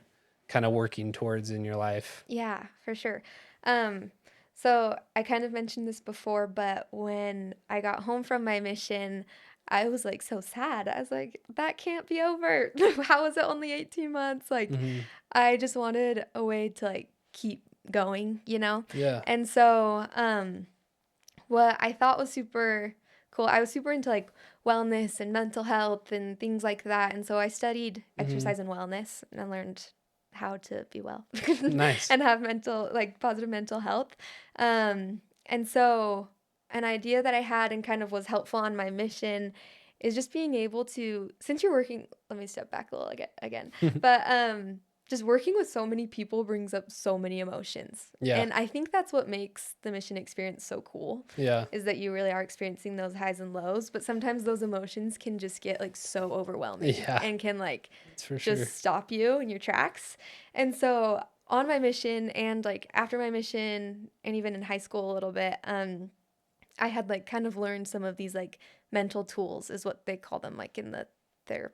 kind of working towards in your life. Yeah, for sure. Um, so I kind of mentioned this before, but when I got home from my mission, I was like so sad. I was like, that can't be over. How is it only 18 months? Like, Mm-hmm. I just wanted a way to like keep going, you know? Yeah. And so, what I thought was super cool, I was super into like wellness and mental health and things like that. And so I studied Mm-hmm. exercise and wellness and I learned how to be well Nice. and have like positive mental health. And so an idea that I had and kind of was helpful on my mission is just being able to, since you're working, let me step back a little again, but just working with so many people brings up so many emotions. Yeah. And I think that's what makes the mission experience so cool Yeah. is that you really are experiencing those highs and lows, but sometimes those emotions can just get like so overwhelming Yeah. and can like That's for sure. just stop you in your tracks. And so on my mission and like after my mission and even in high school a little bit, I had like kind of learned some of these like mental tools is what they call them like in the Cool.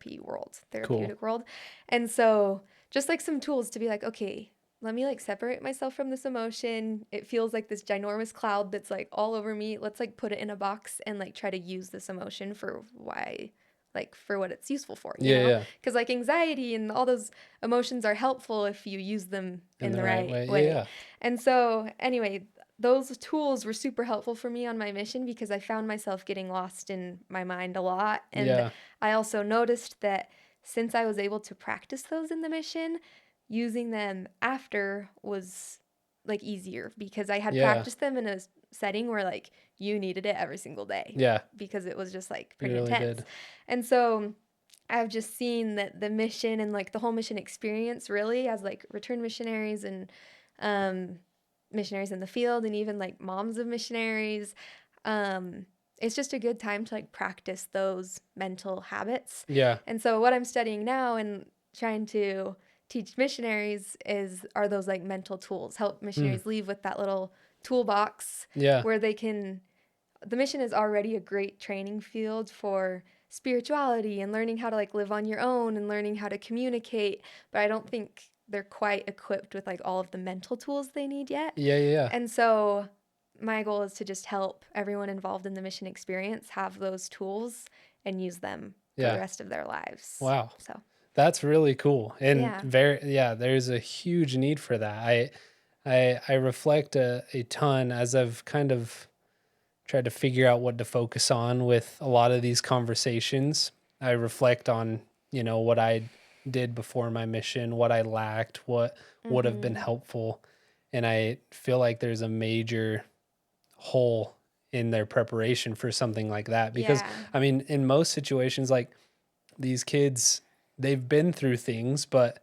therapeutic world. And so just like some tools to be like, okay, let me like separate myself from this emotion. It feels like this ginormous cloud that's like all over me. Let's like put it in a box and like try to use this emotion for for what it's useful for, you Yeah. know? Yeah. Because like anxiety and all those emotions are helpful if you use them In in the the right right way. Yeah. way. Yeah. And so, anyway, those tools were super helpful for me on my mission because I found myself getting lost in my mind a lot. And Yeah. I also noticed that since I was able to practice those in the mission, using them after was like easier because I had Yeah. practiced them in a setting where like you needed it every single day Yeah. because it was just like You pretty really intense. did. And so I've just seen that the mission and like the whole mission experience really as like return missionaries and um, missionaries in the field and even like moms of missionaries. Um, it's just a good time to like practice those mental habits. Yeah. And so what I'm studying now and trying to teach missionaries are those like mental tools, help Mm. missionaries leave with that little toolbox Yeah. where the mission is already a great training field for spirituality and learning how to like live on your own and learning how to communicate, but I don't think they're quite equipped with like all of the mental tools they need yet. Yeah. Yeah. Yeah. And so my goal is to just help everyone involved in the mission experience have those tools and use them for the Yeah. rest of their lives. Wow. So, That's really cool. And yeah. there's a huge need for that. I reflect a ton as I've kind of tried to figure out what to focus on with a lot of these conversations. I reflect on, what I did before my mission, what I lacked, what would have been Mhm. helpful. And I feel like there's a major hole in their preparation for something like that. Because, Yeah. I mean, in most situations, like these kids, they've been through things, but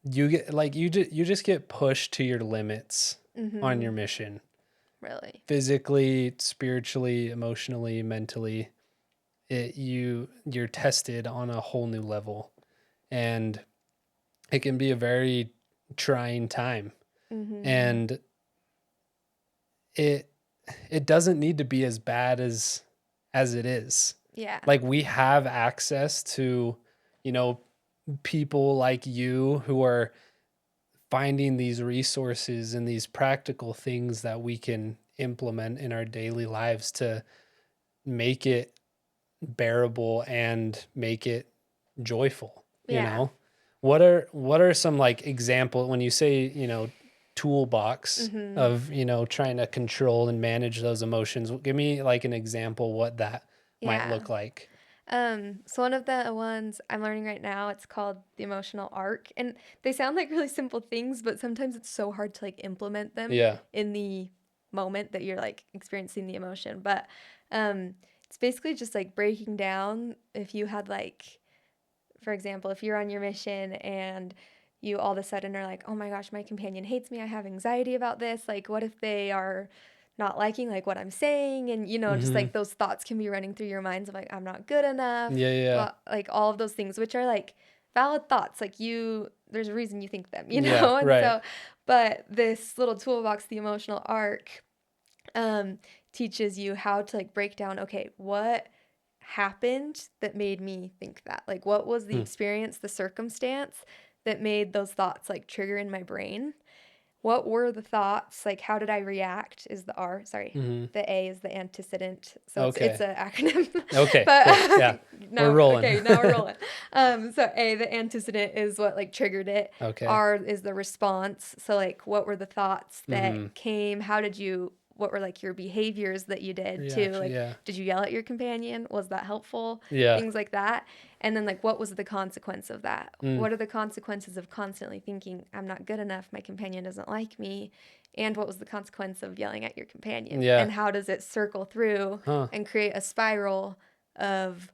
you just get pushed to your limits on your Mhm. mission, Really. physically, spiritually, emotionally, mentally. you're tested on a whole new level, and it can be a very trying time. And it doesn't need to be as bad as it is. Yeah. Like, we have access to, people like you who are finding these resources and these practical things that we can implement in our daily lives to make it bearable and make it joyful. Yeah. What are some like example when you say, toolbox of, trying to control and manage those emotions? Give me like an example what that might Yeah. look like. So one of the ones I'm learning right now, it's called the emotional arc. And they sound like really simple things, but sometimes it's so hard to like implement them Yeah. in the moment that you're like experiencing the emotion. But it's basically just like breaking down if you had like, for example, if you're on your mission and you all of a sudden are like, oh my gosh, my companion hates me. I have anxiety about this. Like, what if they are not liking like what I'm saying? And, just like those thoughts can be running through your minds of like, I'm not good enough. Yeah. Like all of those things, which are like valid thoughts. Like there's a reason you think them, Yeah, And right. so, but this little toolbox, the emotional arc, teaches you how to like break down, okay, what happened that made me think that? Like, what was the experience, the circumstance that made those thoughts like trigger in my brain? What were the thoughts? Like, how did I react? Is the R, sorry. The A is the antecedent. So it's Okay. an acronym. Okay, But cool. Yeah. We're rolling. okay, now we're rolling. So A, the antecedent is what like triggered it. Okay. R is the response. So like what were the thoughts that came? What were like your behaviors that you did too? Reaction, Like, yeah. did you yell at your companion? Was that helpful? Yeah. Things like that. And then like what was the consequence of that? Mm. What are the consequences of constantly thinking I'm not good enough, my companion doesn't like me? And what was the consequence of yelling at your companion? Yeah. And how does it circle through Huh. and create a spiral of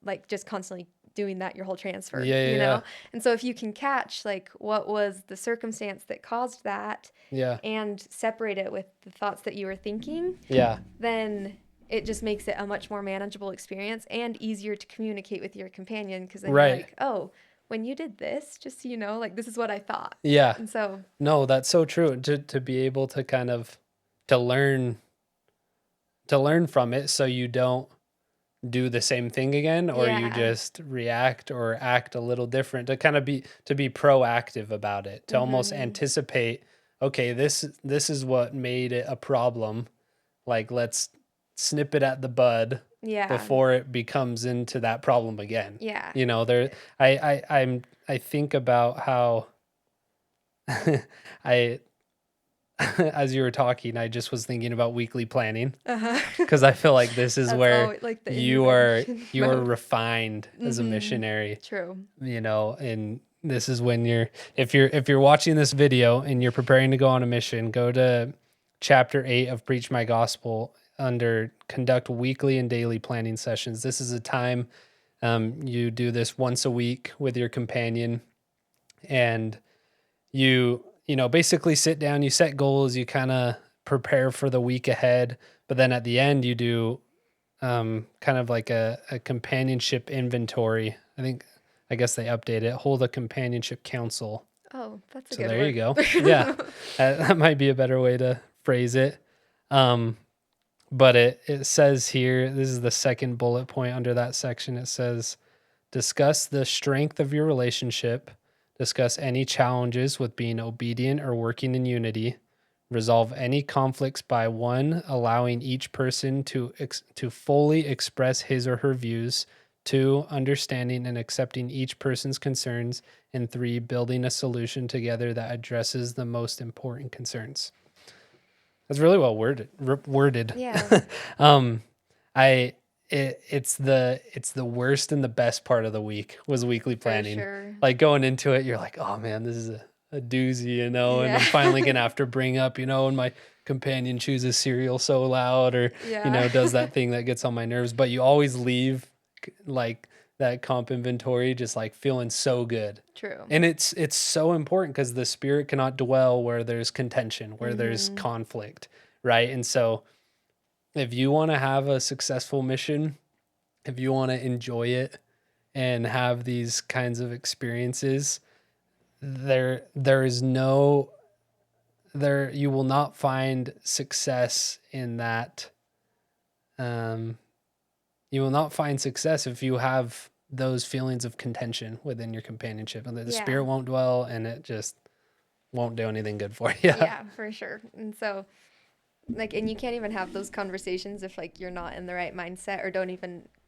like just constantly doing that your whole transfer, Yeah. And so if you can catch like what was the circumstance that caused that Yeah. and separate it with the thoughts that you were thinking, Yeah. then it just makes it a much more manageable experience and easier to communicate with your companion because then Right. you're like, oh, when you did this, just so you know, like this is what I thought. Yeah. And so No, that's so true. To be able to kind of to learn from it so you don't do the same thing again, or you yeah. just react or act a little different, to kind of be proactive about it, to almost anticipate, okay, this is what made it a problem. Like, let's snip it at the bud Yeah. before it becomes into that problem again. Yeah. There I think about how I as you were talking, I just was thinking about weekly planning, because I feel like this is That's where always, like, the you are intervention mode. refined as a missionary, True. and this is when if you're watching this video and you're preparing to go on a mission, go to chapter 8 of Preach My Gospel under conduct weekly and daily planning sessions. This is a time you do this once a week with your companion, and basically sit down, you set goals, you kind of prepare for the week ahead, but then at the end you do kind of like a companionship inventory. I guess they update it. Hold a companionship council. Oh, that's a So good there word. you go. Yeah, that might be a better way to phrase it. But it says here, this is the second bullet point under that section. It says, discuss the strength of your relationship, discuss any challenges with being obedient or working in unity, resolve any conflicts by 1, allowing each person to fully express his or her views, 2, understanding and accepting each person's concerns, and 3, building a solution together that addresses the most important concerns. That's really well worded. Yeah. It's the worst and the best part of the week was weekly planning. sure. Like, going into it, you're like, oh man, this is a doozy, and I'm Yeah. finally gonna have to bring up, when my companion chooses cereal so loud, or Yeah. does that thing that gets on my nerves. But you always leave like that comp inventory just like feeling so good. True. And it's so important, because the Spirit cannot dwell where there's contention, where there's conflict, right? And so if you want to have a successful mission, if you want to enjoy it and have these kinds of experiences, there is no there you will not find success in that. You will not find success if you have those feelings of contention within your companionship, and the Yeah. spirit won't dwell, and it just won't do anything good for you. Yeah, for sure. And so, like, and you can't even have those conversations if like you're not in the right mindset, or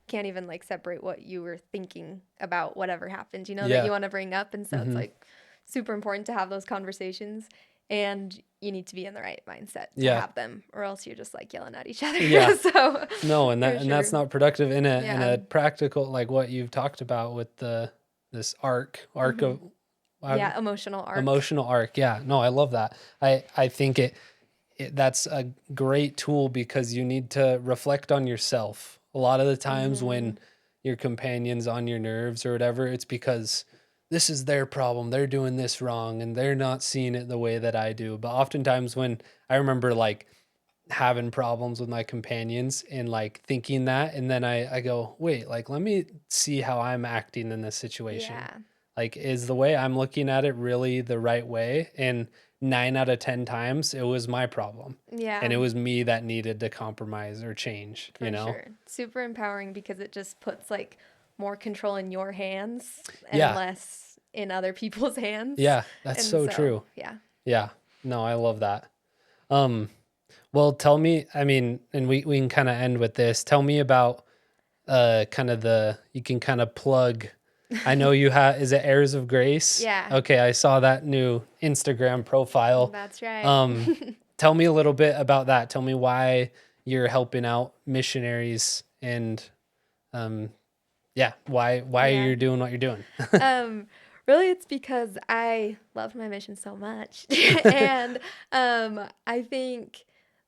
can't even like separate what you were thinking about whatever happened, that Yeah. you want to bring up. And so it's Mm-hmm. like super important to have those conversations, and you need to be in the right mindset to Yeah. have them, or else you're just like yelling at each other. Yeah. So No, and for that's sure. not productive in Yeah. a practical, like what you've talked about with this arc Hmm. of Yeah, emotional arc. emotional arc. Yeah. No, I love that. I think that's a great tool because you need to reflect on yourself. A lot of the times Hmm. when your companion's on your nerves or whatever, it's because this is their problem. They're doing this wrong and they're not seeing it the way that I do. But oftentimes when I remember like having problems with my companions and like thinking that, and then I go, wait, like let me see how I'm acting in this situation. Yeah. Like, is the way I'm looking at it really the right way? And 9 out of 10 times it was my problem, and Yeah. it was me that needed to compromise or change, you For know? sure. Super empowering because it just puts like more control in your hands and Yeah. less in other people's hands. Yeah, that's And so so, true. yeah. Yeah. No, I love that. um well, tell me, I mean, and we can kind of end with this. Tell me about kind of you can kind of plug. I know you have, is it Heirs of Grace? Yeah, Okay, I saw that new Instagram profile. that's right. Um, tell me a little bit about that. Tell me why you're helping out missionaries, and um, yeah, why Yeah. you're doing what you're doing. Um, really, it's because I love my mission so much. And I think,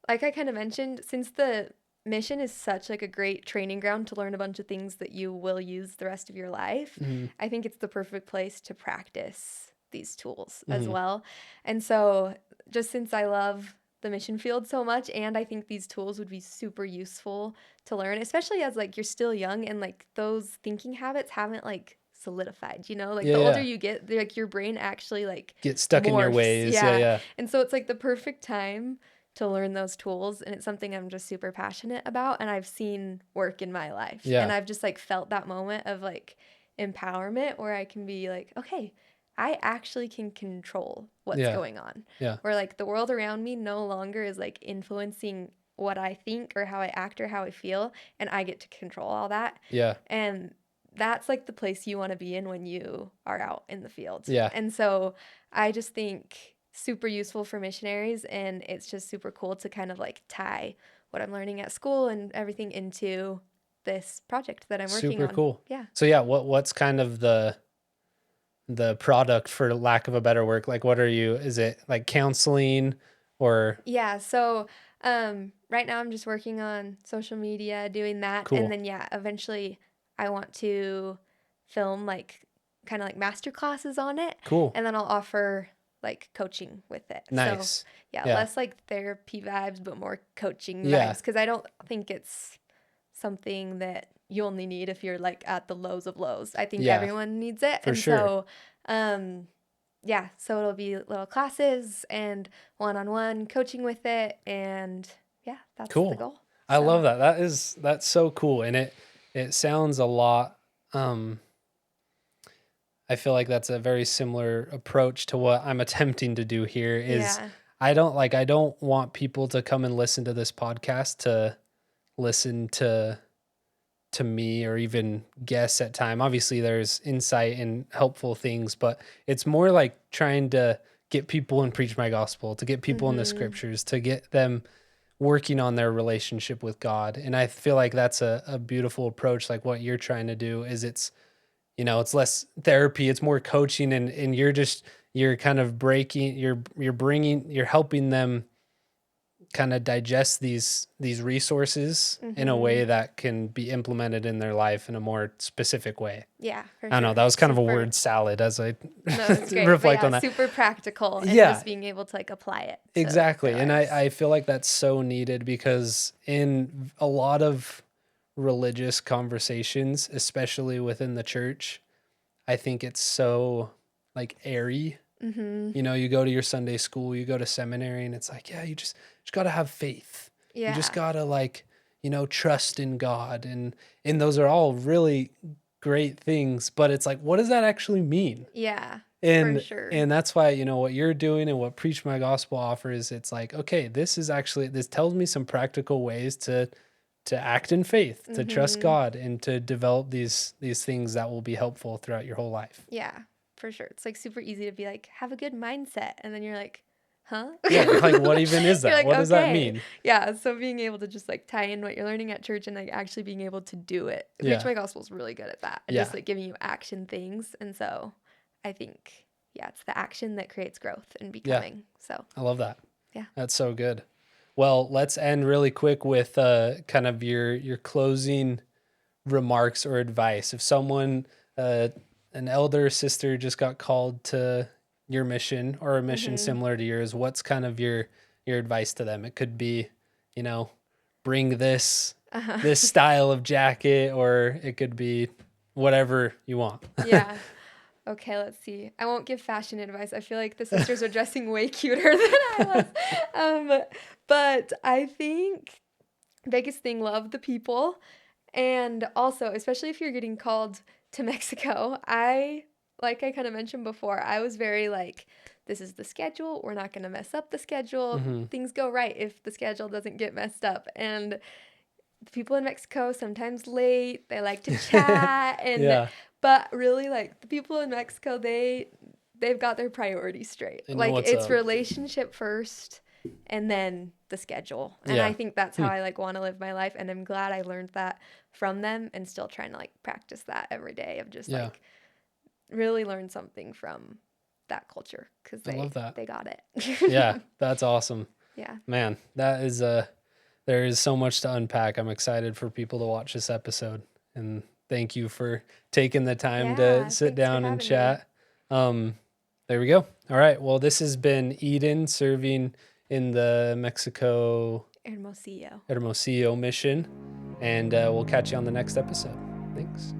like I kind of mentioned, since the mission is such like a great training ground to learn a bunch of things that you will use the rest of your life, Mhm, I think it's the perfect place to practice these tools as mhm. well. And so, just since I love the mission field so much, and I think these tools would be super useful to learn, especially as like you're still young and like those thinking habits haven't like solidified, like Yeah, the older yeah. you get, like your brain actually like Get stuck in your morphs. ways. Yeah, Yeah. yeah, And so it's like the perfect time to learn those tools, and it's something I'm just super passionate about and I've seen work in my life. And yeah, I've just like felt that moment of like empowerment where I can be like, okay, I actually can control what's yeah, going on. yeah, Where like the world around me no longer is like influencing what I think or how I act or how I feel, and I get to control all that. yeah, And that's like the place you want to be in when you are out in the field. yeah. And so I just think super useful for missionaries, and it's just super cool to kind of like tie what I'm learning at school and everything into this project that I'm working Super on. cool. Yeah. So yeah, what's kind of the product, for lack of a better word? Like, what are you? Is it like counseling or Yeah, so right now I'm just working on social media, doing that, and cool, then yeah, eventually I want to film like kind of like master classes on it, cool, and then I'll offer like coaching with it. So nice, yeah, yeah, less like therapy vibes, but more coaching yeah, vibes, because I don't think it's something that you only need if you're like at the lows of lows. I think yeah, everyone needs it, for and sure. so um yeah, so it'll be little classes and one-on-one coaching with it, and yeah, that's the Cool. goal. I So, love that. That's so cool, and it sounds a lot. I feel like that's a very similar approach to what I'm attempting to do here. Is yeah. I don't want people to come and listen to this podcast to listen to me or even guess at time. Obviously there's insight and helpful things, but it's more like trying to get people and preach my gospel, to get people in the Mhm. scriptures, to get them working on their relationship with God. And I feel like that's a beautiful approach. Like what you're trying to do is it's less therapy, it's more coaching, and you're kind of you're helping them kind of digest these resources in a way Mhm. that can be implemented in their life in a more specific way. Yeah, for I don't know. sure. That was kind of a Super. word salad as I No, it's great. But reflect yeah, on that. super practical and Yeah, just being able to like apply it to their exactly. And lives. I feel like that's so needed because in a lot of religious conversations, especially within the church, I think it's so like airy. You know, you go to your Sunday school, you go to seminary, and it's like, yeah, you just got to have faith. You just Yeah. got to like, trust in God. And those are all really great things, but it's like, what does that actually mean? Yeah, for And sure. and that's why, what you're doing and what Preach My Gospel offers, it's like, okay, this tells me some practical ways to act in faith, to trust Mhm. God, and to develop these things that will be helpful throughout your whole life. Yeah, for sure. It's like super easy to be like, have a good mindset. And then you're like, huh? Yeah, like what even is You're that? like, What does that okay. mean? Yeah. So being able to just like tie in what you're learning at church and like actually being able to do it. Preach Yeah. My Gospel is really good at that. And just Yeah. like giving you action things. And so I think, yeah, it's the action that creates growth and Yeah. becoming. So I love that. yeah. That's so good. Well, let's end really quick with kind of your closing remarks or advice. If someone, an elder sister, just got called to your mission or a mission Mm-hmm. similar to yours, what's kind of your advice to them? It could be, bring this Uh-huh. this style of jacket, or it could be whatever you want. Yeah. Okay, let's see. I won't give fashion advice. I feel like the sisters are dressing way cuter than I was. But I think biggest thing, love the people. And also, especially if you're getting called to Mexico, like I kind of mentioned before, I was very like, this is the schedule. We're not going to mess up the schedule. Hmm. Things go right if the schedule doesn't get messed up. And the people in Mexico sometimes late. They like to chat Yeah, but really like the people in Mexico, they've got their priorities straight. they know Like what's it's up. relationship first and then the schedule. And I Yeah. think that's Hmm. how I like want to live my life and I'm glad I learned that from them and still trying to like practice that every day of just Yeah. like really learn something from that culture cuz I love that. they got Yeah, it. that's awesome. Yeah. Man, that is there is so much to unpack. I'm excited for people to watch this episode. And thank you for taking the time to Yeah, sit thanks for down and having me. chat. There we go. All right. Well, this has been Eden serving in the Mexico Hermosillo. Hermosillo mission. And we'll catch you on the next episode. Thanks.